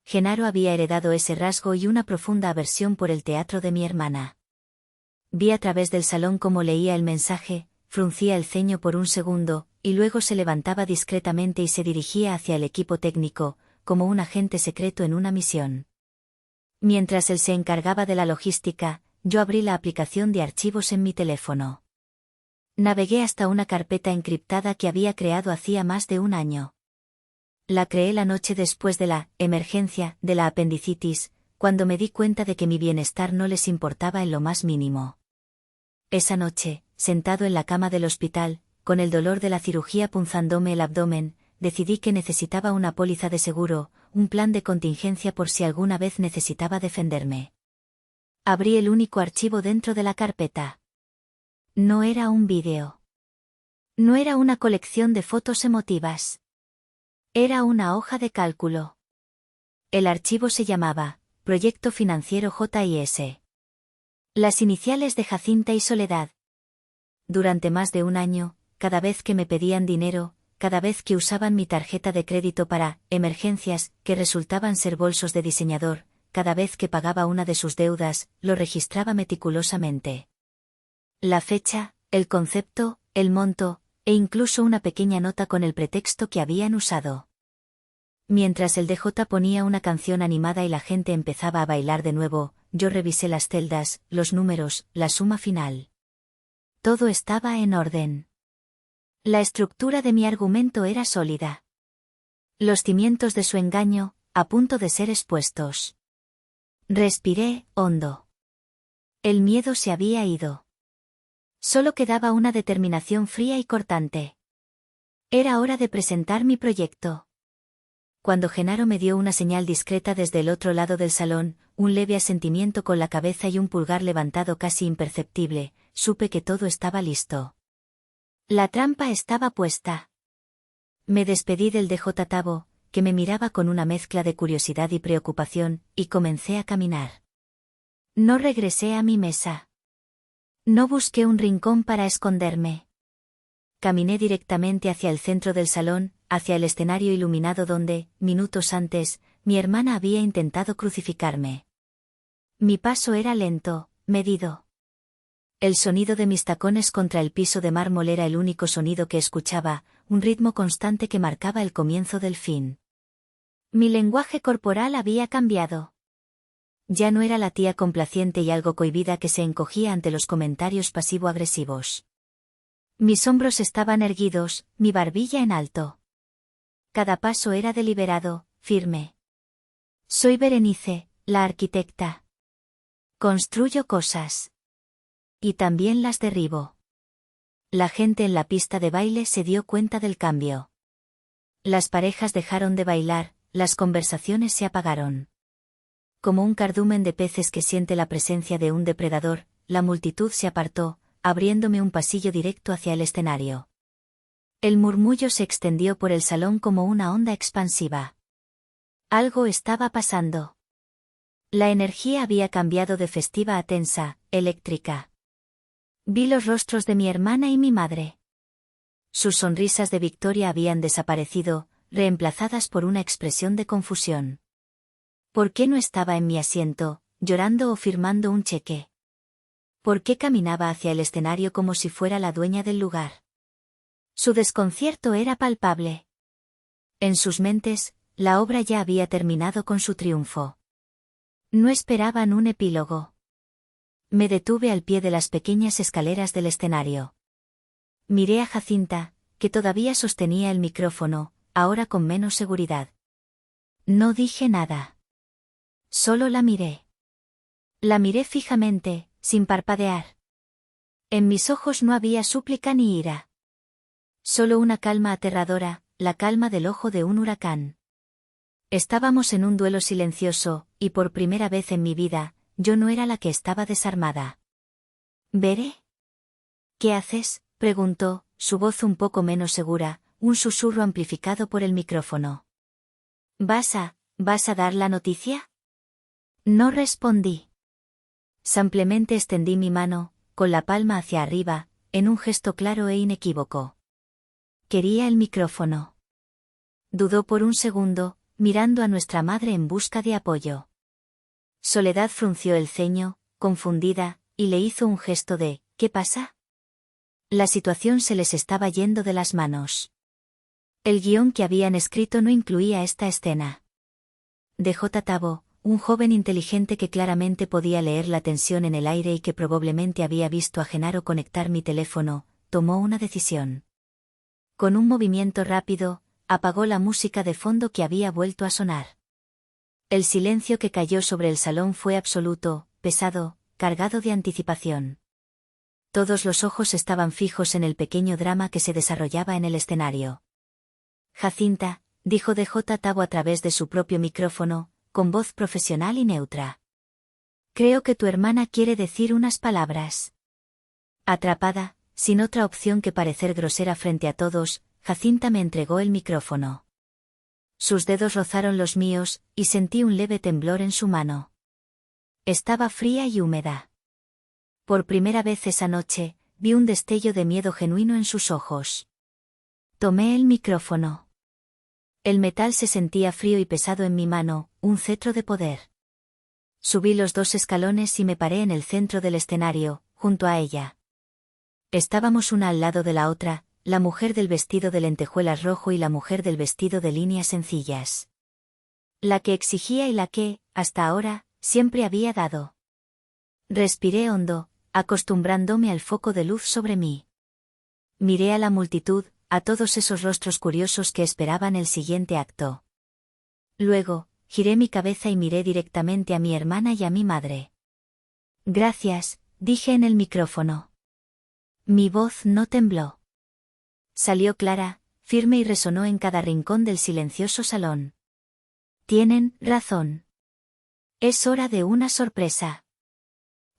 Genaro había heredado ese rasgo y una profunda aversión por el teatro de mi hermana. Vi a través del salón cómo leía el mensaje, fruncía el ceño por un segundo, y luego se levantaba discretamente y se dirigía hacia el equipo técnico, como un agente secreto en una misión. Mientras él se encargaba de la logística, yo abrí la aplicación de archivos en mi teléfono. Navegué hasta una carpeta encriptada que había creado hacía más de un año. La creé la noche después de la emergencia de la apendicitis, cuando me di cuenta de que mi bienestar no les importaba en lo más mínimo. Esa noche, sentado en la cama del hospital, con el dolor de la cirugía punzándome el abdomen, decidí que necesitaba una póliza de seguro, un plan de contingencia por si alguna vez necesitaba defenderme. Abrí el único archivo dentro de la carpeta. No era un vídeo. No era una colección de fotos emotivas. Era una hoja de cálculo. El archivo se llamaba Proyecto Financiero JIS. Las iniciales de Jacinta y Soledad. Durante más de un año, cada vez que me pedían dinero, cada vez que usaban mi tarjeta de crédito para emergencias, que resultaban ser bolsos de diseñador, cada vez que pagaba una de sus deudas, lo registraba meticulosamente. La fecha, el concepto, el monto, e incluso una pequeña nota con el pretexto que habían usado. Mientras el DJ ponía una canción animada y la gente empezaba a bailar de nuevo, yo revisé las celdas, los números, la suma final. Todo estaba en orden. La estructura de mi argumento era sólida. Los cimientos de su engaño, a punto de ser expuestos. Respiré hondo. El miedo se había ido. Solo quedaba una determinación fría y cortante. Era hora de presentar mi proyecto. Cuando Genaro me dio una señal discreta desde el otro lado del salón, un leve asentimiento con la cabeza y un pulgar levantado casi imperceptible, supe que todo estaba listo. La trampa estaba puesta. Me despedí del DJ Tabo, que me miraba con una mezcla de curiosidad y preocupación, y comencé a caminar. No regresé a mi mesa. No busqué un rincón para esconderme. Caminé directamente hacia el centro del salón, hacia el escenario iluminado donde, minutos antes, mi hermana había intentado crucificarme. Mi paso era lento, medido. El sonido de mis tacones contra el piso de mármol era el único sonido que escuchaba, un ritmo constante que marcaba el comienzo del fin. Mi lenguaje corporal había cambiado. Ya no era la tía complaciente y algo cohibida que se encogía ante los comentarios pasivo-agresivos. Mis hombros estaban erguidos, mi barbilla en alto. Cada paso era deliberado, firme. Soy Berenice, la arquitecta. Construyo cosas. Y también las derribo. La gente en la pista de baile se dio cuenta del cambio. Las parejas dejaron de bailar, las conversaciones se apagaron. Como un cardumen de peces que siente la presencia de un depredador, la multitud se apartó, abriéndome un pasillo directo hacia el escenario. El murmullo se extendió por el salón como una onda expansiva. Algo estaba pasando. La energía había cambiado de festiva a tensa, eléctrica. Vi los rostros de mi hermana y mi madre. Sus sonrisas de victoria habían desaparecido, reemplazadas por una expresión de confusión. ¿Por qué no estaba en mi asiento, llorando o firmando un cheque? ¿Por qué caminaba hacia el escenario como si fuera la dueña del lugar? Su desconcierto era palpable. En sus mentes, la obra ya había terminado con su triunfo. No esperaban un epílogo. Me detuve al pie de las pequeñas escaleras del escenario. Miré a Jacinta, que todavía sostenía el micrófono, ahora con menos seguridad. No dije nada. Solo la miré. La miré fijamente, sin parpadear. En mis ojos no había súplica ni ira. Solo una calma aterradora, la calma del ojo de un huracán. Estábamos en un duelo silencioso, y por primera vez en mi vida, yo no era la que estaba desarmada. ¿Bere? ¿Qué haces?, preguntó, su voz un poco menos segura, un susurro amplificado por el micrófono. ¿Vas a dar la noticia? No respondí. Simplemente extendí mi mano, con la palma hacia arriba, en un gesto claro e inequívoco. Quería el micrófono. Dudó por un segundo, mirando a nuestra madre en busca de apoyo. Soledad frunció el ceño, confundida, y le hizo un gesto de ¿qué pasa? La situación se les estaba yendo de las manos. El guión que habían escrito no incluía esta escena. DJ Tabo, un joven inteligente que claramente podía leer la tensión en el aire y que probablemente había visto a Genaro conectar mi teléfono, tomó una decisión. Con un movimiento rápido, apagó la música de fondo que había vuelto a sonar. El silencio que cayó sobre el salón fue absoluto, pesado, cargado de anticipación. Todos los ojos estaban fijos en el pequeño drama que se desarrollaba en el escenario. Jacinta, dijo DJ Tabo a través de su propio micrófono, con voz profesional y neutra. Creo que tu hermana quiere decir unas palabras. Atrapada, sin otra opción que parecer grosera frente a todos, Jacinta me entregó el micrófono. Sus dedos rozaron los míos, y sentí un leve temblor en su mano. Estaba fría y húmeda. Por primera vez esa noche, vi un destello de miedo genuino en sus ojos. Tomé el micrófono. El metal se sentía frío y pesado en mi mano, un cetro de poder. Subí los 2 escalones y me paré en el centro del escenario, junto a ella. Estábamos una al lado de la otra, la mujer del vestido de lentejuelas rojo y la mujer del vestido de líneas sencillas. La que exigía y la que, hasta ahora, siempre había dado. Respiré hondo, acostumbrándome al foco de luz sobre mí. Miré a la multitud, a todos esos rostros curiosos que esperaban el siguiente acto. Luego, giré mi cabeza y miré directamente a mi hermana y a mi madre. Gracias, dije en el micrófono. Mi voz no tembló. Salió clara, firme y resonó en cada rincón del silencioso salón. Tienen razón. Es hora de una sorpresa.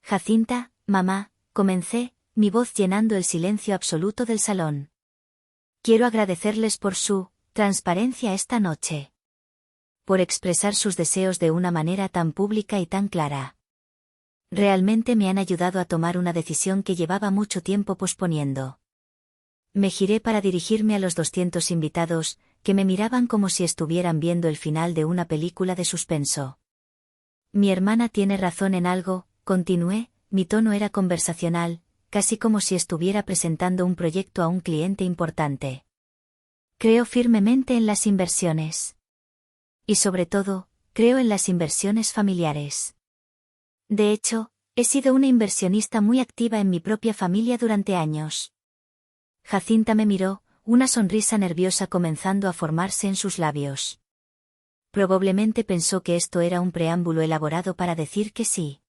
Jacinta, mamá, comencé, mi voz llenando el silencio absoluto del salón. Quiero agradecerles por su transparencia esta noche. Por expresar sus deseos de una manera tan pública y tan clara. Realmente me han ayudado a tomar una decisión que llevaba mucho tiempo posponiendo. Me giré para dirigirme a los 200 invitados, que me miraban como si estuvieran viendo el final de una película de suspenso. Mi hermana tiene razón en algo, continué, mi tono era conversacional, casi como si estuviera presentando un proyecto a un cliente importante. Creo firmemente en las inversiones. Y sobre todo, creo en las inversiones familiares. De hecho, he sido una inversionista muy activa en mi propia familia durante años. Jacinta me miró, una sonrisa nerviosa comenzando a formarse en sus labios. Probablemente pensó que esto era un preámbulo elaborado para decir que sí.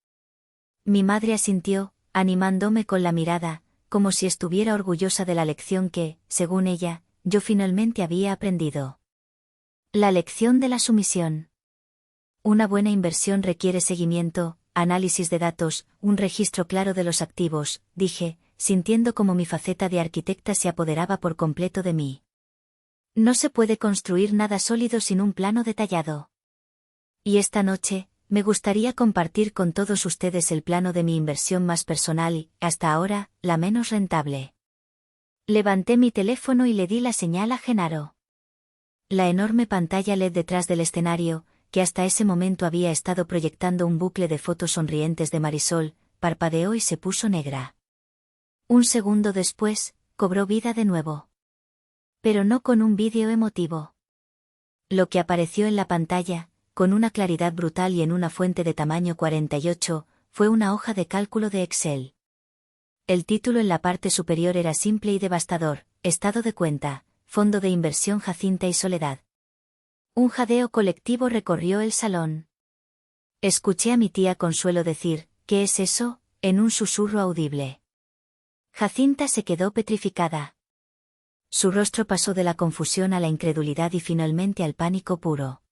Mi madre asintió, animándome con la mirada, como si estuviera orgullosa de la lección que, según ella, yo finalmente había aprendido. La lección de la sumisión. Una buena inversión requiere seguimiento, análisis de datos, un registro claro de los activos, dije, sintiendo como mi faceta de arquitecta se apoderaba por completo de mí. No se puede construir nada sólido sin un plano detallado. Y esta noche, me gustaría compartir con todos ustedes el plano de mi inversión más personal y, hasta ahora, la menos rentable. Levanté mi teléfono y le di la señal a Genaro. La enorme pantalla LED detrás del escenario, que hasta ese momento había estado proyectando un bucle de fotos sonrientes de Marisol, parpadeó y se puso negra. Un segundo después, cobró vida de nuevo. Pero no con un vídeo emotivo. Lo que apareció en la pantalla, con una claridad brutal y en una fuente de tamaño 48, fue una hoja de cálculo de Excel. El título en la parte superior era simple y devastador: Estado de cuenta, Fondo de Inversión Jacinta y Soledad. Un jadeo colectivo recorrió el salón. Escuché a mi tía Consuelo decir: ¿Qué es eso?, en un susurro audible. Jacinta se quedó petrificada. Su rostro pasó de la confusión a la incredulidad y finalmente al pánico puro.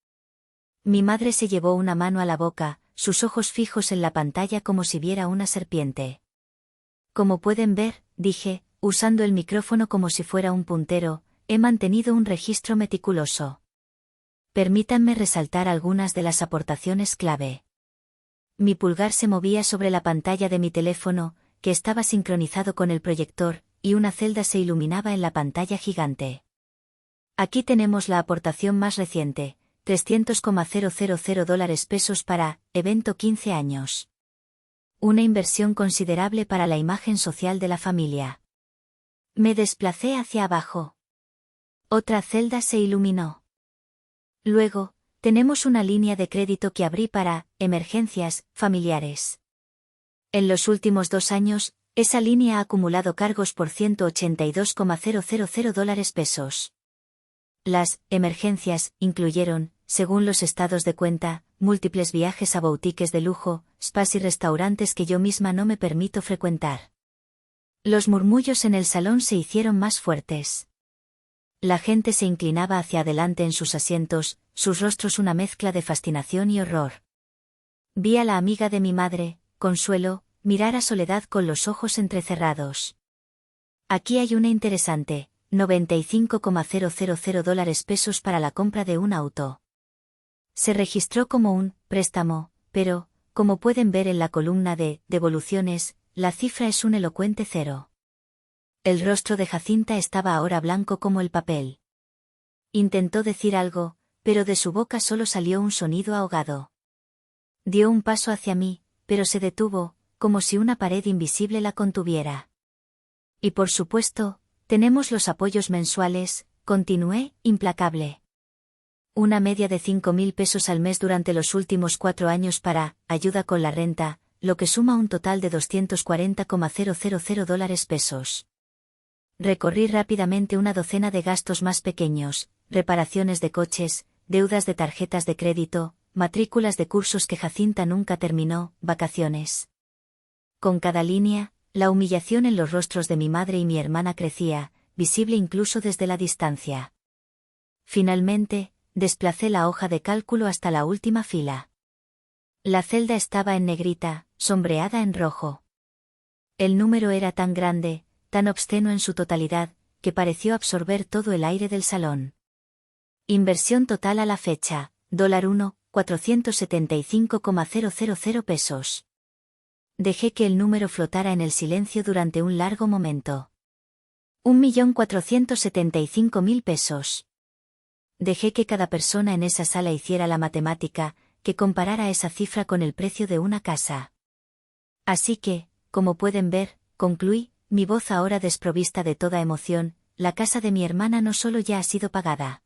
Mi madre se llevó una mano a la boca, sus ojos fijos en la pantalla como si viera una serpiente. Como pueden ver, dije, usando el micrófono como si fuera un puntero, he mantenido un registro meticuloso. Permítanme resaltar algunas de las aportaciones clave. Mi pulgar se movía sobre la pantalla de mi teléfono, que estaba sincronizado con el proyector, y una celda se iluminaba en la pantalla gigante. Aquí tenemos la aportación más reciente, $300,000 para, evento 15 años. Una inversión considerable para la imagen social de la familia. Me desplacé hacia abajo. Otra celda se iluminó. Luego, tenemos una línea de crédito que abrí para, emergencias, familiares. En los últimos 2 años, esa línea ha acumulado cargos por $182,000. Las emergencias incluyeron, según los estados de cuenta, múltiples viajes a boutiques de lujo, spas y restaurantes que yo misma no me permito frecuentar. Los murmullos en el salón se hicieron más fuertes. La gente se inclinaba hacia adelante en sus asientos, sus rostros una mezcla de fascinación y horror. Vi a la amiga de mi madre, Consuelo, mirar a Soledad con los ojos entrecerrados. Aquí hay una interesante, $95,000 para la compra de un auto. Se registró como un préstamo, pero, como pueden ver en la columna de devoluciones, la cifra es un elocuente 0. El rostro de Jacinta estaba ahora blanco como el papel. Intentó decir algo, pero de su boca solo salió un sonido ahogado. Dio un paso hacia mí, pero se detuvo, como si una pared invisible la contuviera. Y por supuesto, tenemos los apoyos mensuales, continué, implacable. Una media de $5,000 al mes durante los últimos 4 años para, ayuda con la renta, lo que suma un total de $240,000. Recorrí rápidamente una docena de gastos más pequeños, reparaciones de coches, deudas de tarjetas de crédito, matrículas de cursos que Jacinta nunca terminó, vacaciones. Con cada línea, la humillación en los rostros de mi madre y mi hermana crecía, visible incluso desde la distancia. Finalmente, desplacé la hoja de cálculo hasta la última fila. La celda estaba en negrita, sombreada en rojo. El número era tan grande, tan obsceno en su totalidad, que pareció absorber todo el aire del salón. Inversión total a la fecha, $1, 475,000 pesos. Dejé que el número flotara en el silencio durante un largo momento. 1.475.000 pesos. Dejé que cada persona en esa sala hiciera la matemática, que comparara esa cifra con el precio de una casa. Así que, como pueden ver, concluí, mi voz ahora desprovista de toda emoción, la casa de mi hermana no solo ya ha sido pagada.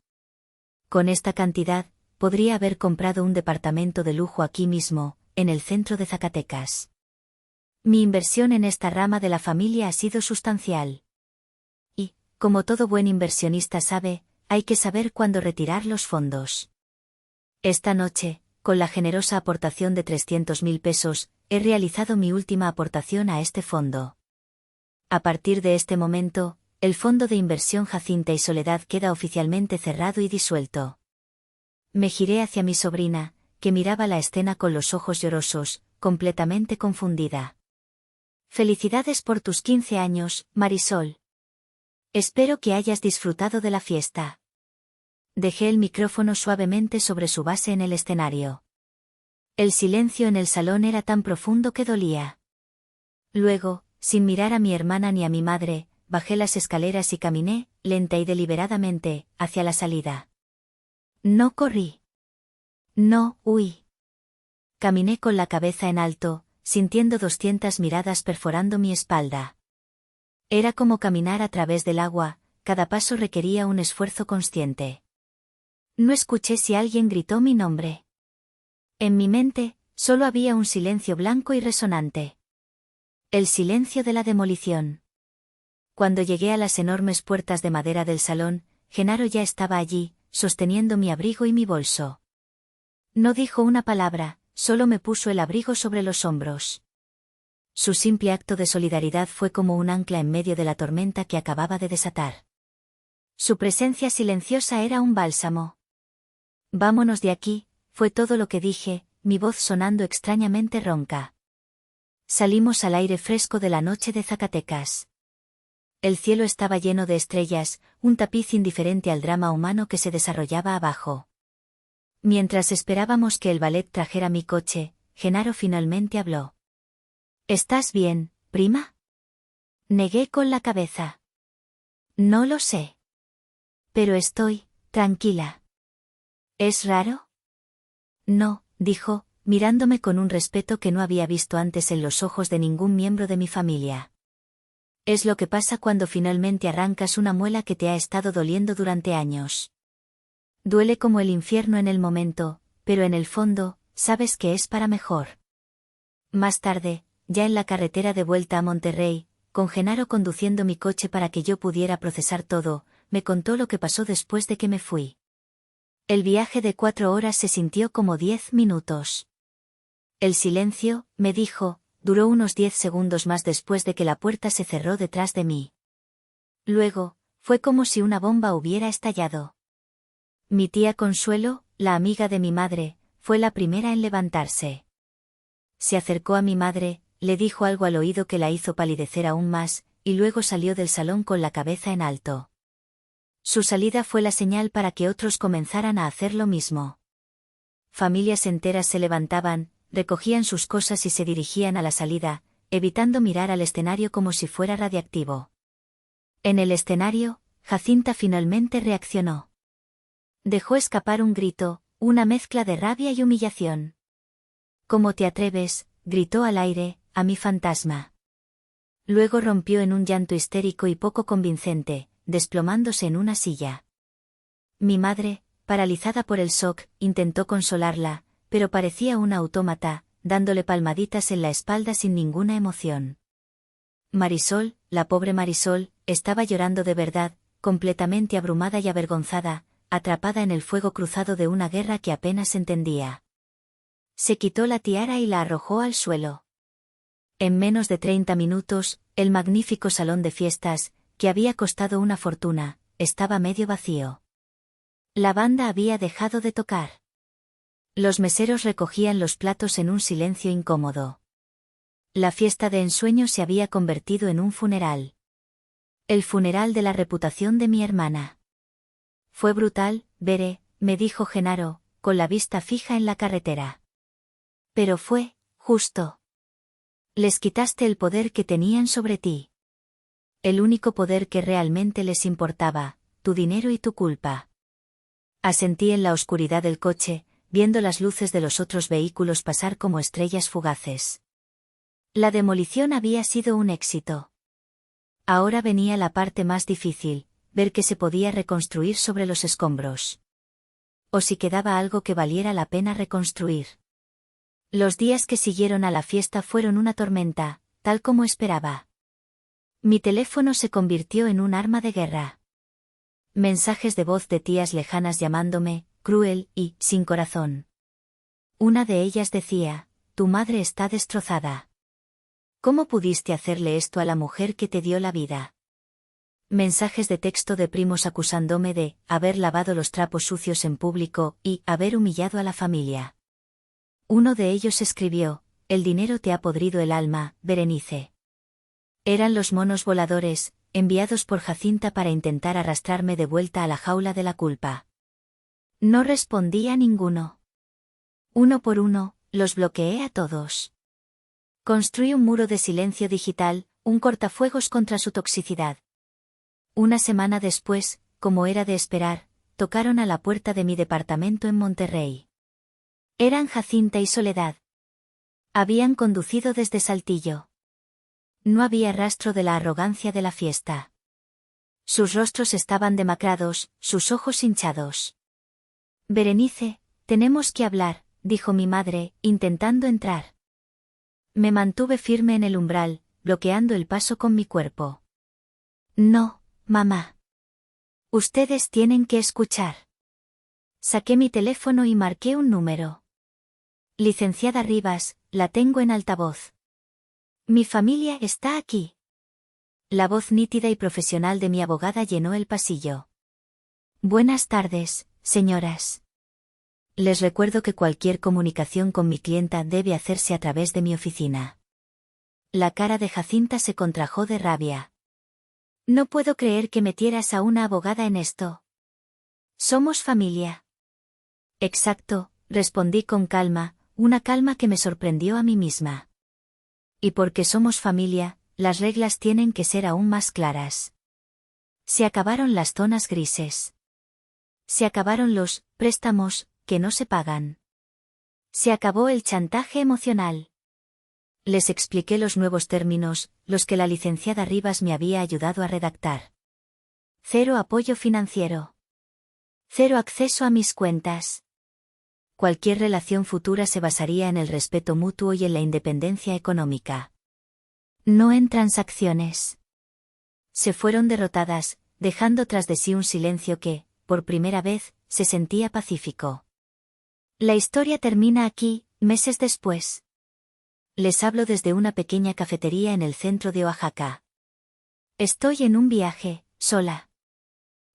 Con esta cantidad, podría haber comprado un departamento de lujo aquí mismo, en el centro de Zacatecas. Mi inversión en esta rama de la familia ha sido sustancial. Y, como todo buen inversionista sabe, hay que saber cuándo retirar los fondos. Esta noche, con la generosa aportación de 300.000 pesos, he realizado mi última aportación a este fondo. A partir de este momento, el fondo de inversión Jacinta y Soledad queda oficialmente cerrado y disuelto. Me giré hacia mi sobrina, que miraba la escena con los ojos llorosos, completamente confundida. Felicidades por tus 15 años, Marisol. Espero que hayas disfrutado de la fiesta. Dejé el micrófono suavemente sobre su base en el escenario. El silencio en el salón era tan profundo que dolía. Luego, sin mirar a mi hermana ni a mi madre, bajé las escaleras y caminé, lenta y deliberadamente, hacia la salida. No corrí. No huí. Caminé con la cabeza en alto, sintiendo 200 miradas perforando mi espalda. Era como caminar a través del agua, cada paso requería un esfuerzo consciente. No escuché si alguien gritó mi nombre. En mi mente, solo había un silencio blanco y resonante. El silencio de la demolición. Cuando llegué a las enormes puertas de madera del salón, Genaro ya estaba allí, sosteniendo mi abrigo y mi bolso. No dijo una palabra, solo me puso el abrigo sobre los hombros. Su simple acto de solidaridad fue como un ancla en medio de la tormenta que acababa de desatar. Su presencia silenciosa era un bálsamo. Vámonos de aquí, fue todo lo que dije, mi voz sonando extrañamente ronca. Salimos al aire fresco de la noche de Zacatecas. El cielo estaba lleno de estrellas, un tapiz indiferente al drama humano que se desarrollaba abajo. Mientras esperábamos que el ballet trajera mi coche, Genaro finalmente habló. ¿Estás bien, prima? Negué con la cabeza. No lo sé. Pero estoy, tranquila. ¿Es raro? No, dijo, mirándome con un respeto que no había visto antes en los ojos de ningún miembro de mi familia. Es lo que pasa cuando finalmente arrancas una muela que te ha estado doliendo durante años. Duele como el infierno en el momento, pero en el fondo, sabes que es para mejor. Más tarde, ya en la carretera de vuelta a Monterrey, con Genaro conduciendo mi coche para que yo pudiera procesar todo, me contó lo que pasó después de que me fui. El viaje de 4 horas se sintió como 10 minutos. El silencio, me dijo, duró unos 10 segundos más después de que la puerta se cerró detrás de mí. Luego, fue como si una bomba hubiera estallado. Mi tía Consuelo, la amiga de mi madre, fue la primera en levantarse. Se acercó a mi madre, le dijo algo al oído que la hizo palidecer aún más, y luego salió del salón con la cabeza en alto. Su salida fue la señal para que otros comenzaran a hacer lo mismo. Familias enteras se levantaban, recogían sus cosas y se dirigían a la salida, evitando mirar al escenario como si fuera radiactivo. En el escenario, Jacinta finalmente reaccionó. Dejó escapar un grito, una mezcla de rabia y humillación. ¿Cómo te atreves?, gritó al aire, a mi fantasma. Luego rompió en un llanto histérico y poco convincente, desplomándose en una silla. Mi madre, paralizada por el shock, intentó consolarla, pero parecía una autómata, dándole palmaditas en la espalda sin ninguna emoción. Marisol, la pobre Marisol, estaba llorando de verdad, completamente abrumada y avergonzada, atrapada en el fuego cruzado de una guerra que apenas entendía. Se quitó la tiara y la arrojó al suelo. En menos de 30 minutos, el magnífico salón de fiestas, que había costado una fortuna, estaba medio vacío. La banda había dejado de tocar. Los meseros recogían los platos en un silencio incómodo. La fiesta de ensueño se había convertido en un funeral. El funeral de la reputación de mi hermana. Fue brutal, Bere, me dijo Genaro, con la vista fija en la carretera. Pero fue justo. Les quitaste el poder que tenían sobre ti. El único poder que realmente les importaba, tu dinero y tu culpa. Asentí en la oscuridad del coche, viendo las luces de los otros vehículos pasar como estrellas fugaces. La demolición había sido un éxito. Ahora venía la parte más difícil, ver qué se podía reconstruir sobre los escombros. O si quedaba algo que valiera la pena reconstruir. Los días que siguieron a la fiesta fueron una tormenta, tal como esperaba. Mi teléfono se convirtió en un arma de guerra. Mensajes de voz de tías lejanas llamándome, cruel y sin corazón. Una de ellas decía, tu madre está destrozada. ¿Cómo pudiste hacerle esto a la mujer que te dio la vida? Mensajes de texto de primos acusándome de haber lavado los trapos sucios en público y haber humillado a la familia. Uno de ellos escribió, el dinero te ha podrido el alma, Berenice. Eran los monos voladores, enviados por Jacinta para intentar arrastrarme de vuelta a la jaula de la culpa. No respondí a ninguno. Uno por uno, los bloqueé a todos. Construí un muro de silencio digital, un cortafuegos contra su toxicidad. Una semana después, como era de esperar, tocaron a la puerta de mi departamento en Monterrey. Eran Jacinta y Soledad. Habían conducido desde Saltillo. No había rastro de la arrogancia de la fiesta. Sus rostros estaban demacrados, sus ojos hinchados. Berenice, tenemos que hablar, dijo mi madre, intentando entrar. Me mantuve firme en el umbral, bloqueando el paso con mi cuerpo. No, mamá. Ustedes tienen que escuchar. Saqué mi teléfono y marqué un número. Licenciada Rivas, la tengo en altavoz. Mi familia está aquí. La voz nítida y profesional de mi abogada llenó el pasillo. Buenas tardes, señoras. Les recuerdo que cualquier comunicación con mi clienta debe hacerse a través de mi oficina. La cara de Jacinta se contrajo de rabia. No puedo creer que metieras a una abogada en esto. Somos familia. Exacto, respondí con calma, una calma que me sorprendió a mí misma. Y porque somos familia, las reglas tienen que ser aún más claras. Se acabaron las zonas grises. Se acabaron los préstamos que no se pagan. Se acabó el chantaje emocional. Les expliqué los nuevos términos, los que la licenciada Rivas me había ayudado a redactar. 0 apoyo financiero. 0 acceso a mis cuentas. Cualquier relación futura se basaría en el respeto mutuo y en la independencia económica. No en transacciones. Se fueron derrotadas, dejando tras de sí un silencio que, por primera vez, se sentía pacífico. La historia termina aquí, meses después. Les hablo desde una pequeña cafetería en el centro de Oaxaca. Estoy en un viaje, sola.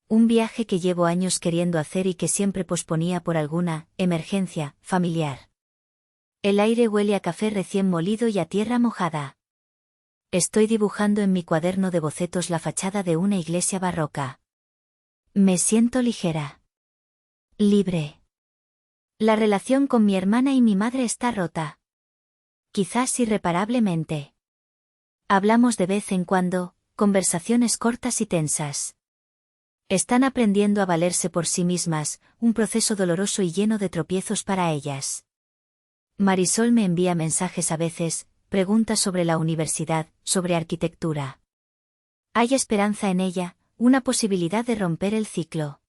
Un viaje que llevo años queriendo hacer y que siempre posponía por alguna emergencia familiar. El aire huele a café recién molido y a tierra mojada. Estoy dibujando en mi cuaderno de bocetos la fachada de una iglesia barroca. Me siento ligera. Libre. La relación con mi hermana y mi madre está rota. Quizás irreparablemente. Hablamos de vez en cuando, conversaciones cortas y tensas. Están aprendiendo a valerse por sí mismas, un proceso doloroso y lleno de tropiezos para ellas. Marisol me envía mensajes a veces, preguntas sobre la universidad, sobre arquitectura. Hay esperanza en ella, una posibilidad de romper el ciclo.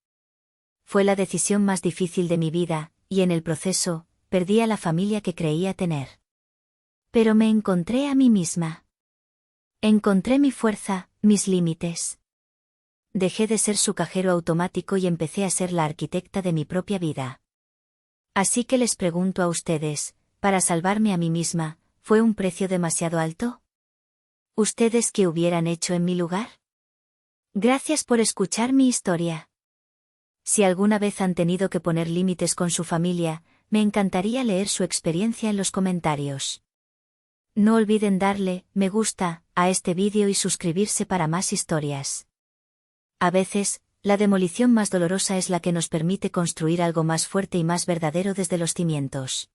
Fue la decisión más difícil de mi vida, y en el proceso, perdí a la familia que creía tener. Pero me encontré a mí misma. Encontré mi fuerza, mis límites. Dejé de ser su cajero automático y empecé a ser la arquitecta de mi propia vida. Así que les pregunto a ustedes, para salvarme a mí misma, ¿Fue un precio demasiado alto? ¿Ustedes qué hubieran hecho en mi lugar? Gracias por escuchar mi historia. Si alguna vez han tenido que poner límites con su familia, me encantaría leer su experiencia en los comentarios. No olviden darle me gusta a este vídeo y suscribirse para más historias. A veces, la demolición más dolorosa es la que nos permite construir algo más fuerte y más verdadero desde los cimientos.